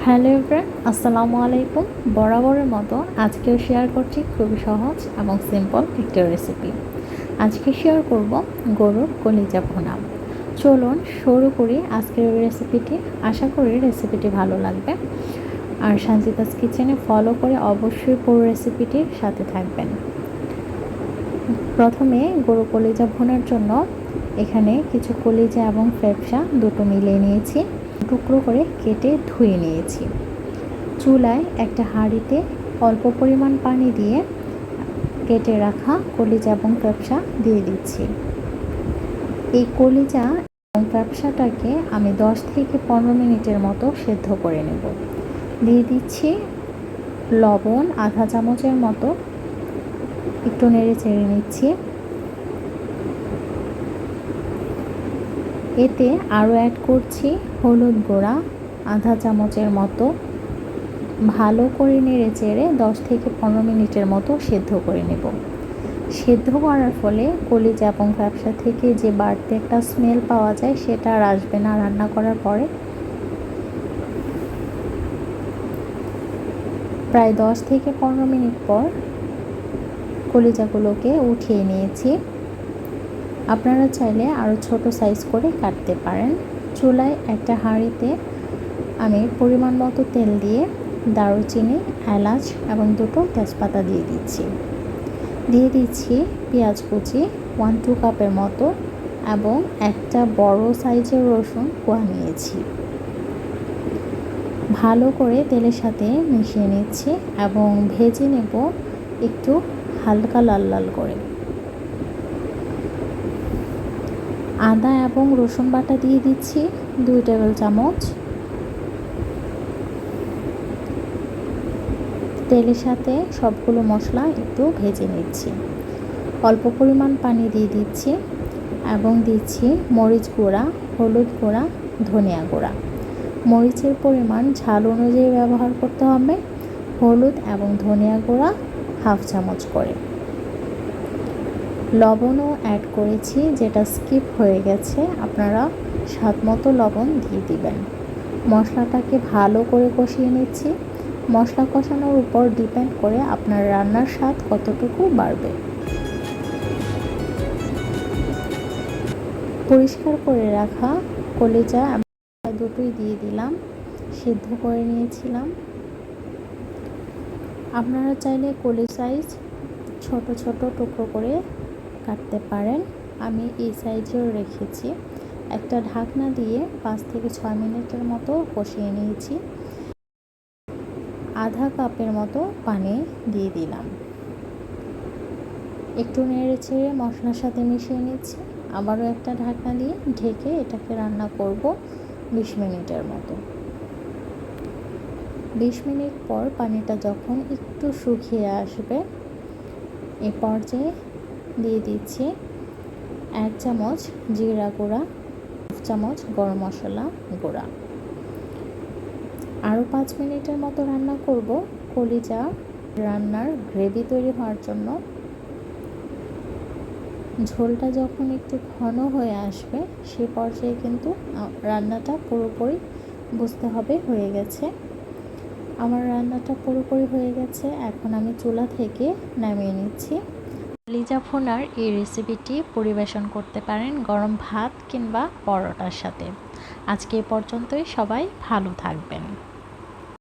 Hello everyone, আসসালামু আলাইকুম। বরাবরের মতো আজকেও শেয়ার করছি খুবই সহজ এবং সিম্পল একটা রেসিপি। আজকে শেয়ার করব গরুর কলিজা ভুনা। চলুন শুরু করি আজকের রেসিপিটি। আশা করি রেসিপিটি ভালো লাগবে। আর সঞ্জিতাস কিচেনে ফলো করে অবশ্যই পুরো রেসিপিটির সাথে থাকবেন। প্রথমে গরু কলিজা ভুনার জন্য এখানে কিছু কলিজা এবং ফ্যাপসা দুটো মিলিয়ে নিয়েছি, টুকরো করে কেটে ধুয়ে নিয়েছি। চুলায় একটা হাঁড়িতে অল্প পরিমাণ পানি দিয়ে কেটে রাখা কলিজা এবং ফ্যাপসা দিয়ে দিচ্ছি। এই কলিজা এবং ফ্যাপসাটাকে আমি 10 থেকে 15 মিনিটের মতো সেদ্ধ করে নেব। দিয়ে দিচ্ছি লবণ আধা চামচের মতো, একটু নেড়ে চেড়ে নিচ্ছি। এতে আরও অ্যাড করছি হলুদ গুঁড়া আধা চামচের মতো। ভালো করে নেড়ে চেড়ে 10 থেকে 15 মিনিটের মতো সেদ্ধ করে নেব। সেদ্ধ করার ফলে কলিজা এবং ফ্যাপসা থেকে যে বাড়তি একটা স্মেল পাওয়া যায় সেটা আর আসবে না রান্না করার পরে। প্রায় 10 থেকে 15 মিনিট পর কলিজাগুলোকে উঠিয়ে নিয়েছি। আপনারা চাইলে আরও ছোট সাইজ করে কাটতে পারেন। চুলায় একটা হাঁড়িতে আমি পরিমাণ মতো তেল দিয়ে দারুচিনি, এলাচ এবং দুটো তেজপাতা দিয়ে দিচ্ছি। দিয়ে দিচ্ছি পেঁয়াজ কুচি 1-2 কাপের মতো এবং একটা বড় সাইজের রসুন কোয়া নিয়েছি। ভালো করে তেলের সাথে মিশিয়ে নিচ্ছি এবং ভেজে নেব একটু হালকা লাল লাল করে। আদা এবং রসুন বাটা দিয়ে দিচ্ছি 2 টেবিল চামচ। তেলের সাথে সবগুলো মশলা একটু ভেজে নিচ্ছি। অল্প পরিমাণ পানি দিয়ে দিচ্ছি এবং দিচ্ছি মরিচ গুঁড়া, হলুদ গুঁড়া, ধনিয়া গুঁড়া। মরিচের পরিমাণ ঝাল অনুযায়ী ব্যবহার করতে হবে। হলুদ এবং ধনিয়া গুঁড়া 1/2 চামচ করে। লবণও অ্যাড করেছি, যেটা স্কিপ হয়ে গেছে, আপনারা স্বাদ মতো লবণ দিয়ে দিবেন। মশলাটাকে ভালো করে কষিয়ে নিচ্ছি। মশলা কষানোর উপর ডিপেন্ড করে আপনার রান্নার স্বাদ কতটুকু বাড়বে। পরিষ্কার করে রাখা কলিজা দুটোই দিয়ে দিলাম, সিদ্ধ করে নিয়েছিলাম। আপনারা চাইলে কলিজা সাইজ ছোট ছোট টুকরো করে কাটতে পারেন। আমি এই সাইজেও রেখেছি। একটা ঢাকনা দিয়ে 5 থেকে 6 মিনিটের মতো কষিয়ে নিয়েছি। আধা কাপের মতো পানি দিয়ে দিলাম। একটু নেড়ে চেড়ে মশলার সাথে মিশিয়ে নিচ্ছি। আবারও একটা ঢাকনা দিয়ে ঢেকে এটাকে রান্না করব 20 মিনিটের মতো। 20 মিনিট পর পানিটা যখন একটু শুকিয়ে আসবে, এ পর্যায়ে দিয়ে দিচ্ছি 1 চামচ জিরা গুঁড়া, 1 চামচ গরম মশলা গুঁড়া। আরও 5 মিনিটের মতো রান্না করব। কলিজা রান্নার গ্রেভি তৈরি হওয়ার জন্য ঝোলটা যখন একটু ঘন হয়ে আসবে সে পর্যায়ে কিন্তু রান্নাটা পুরোপুরি বুঝতে হবে হয়ে গেছে। আমার রান্নাটা পুরোপুরি হয়ে গেছে। এখন আমি চুলা থেকে নামিয়ে নিচ্ছি। কলিজা ভুনার এই রেসিপিটি পরিবেশন করতে পারেন গরম ভাত কিংবা পরোটার সাথে। আজকে এ পর্যন্তই। সবাই ভালো থাকবেন।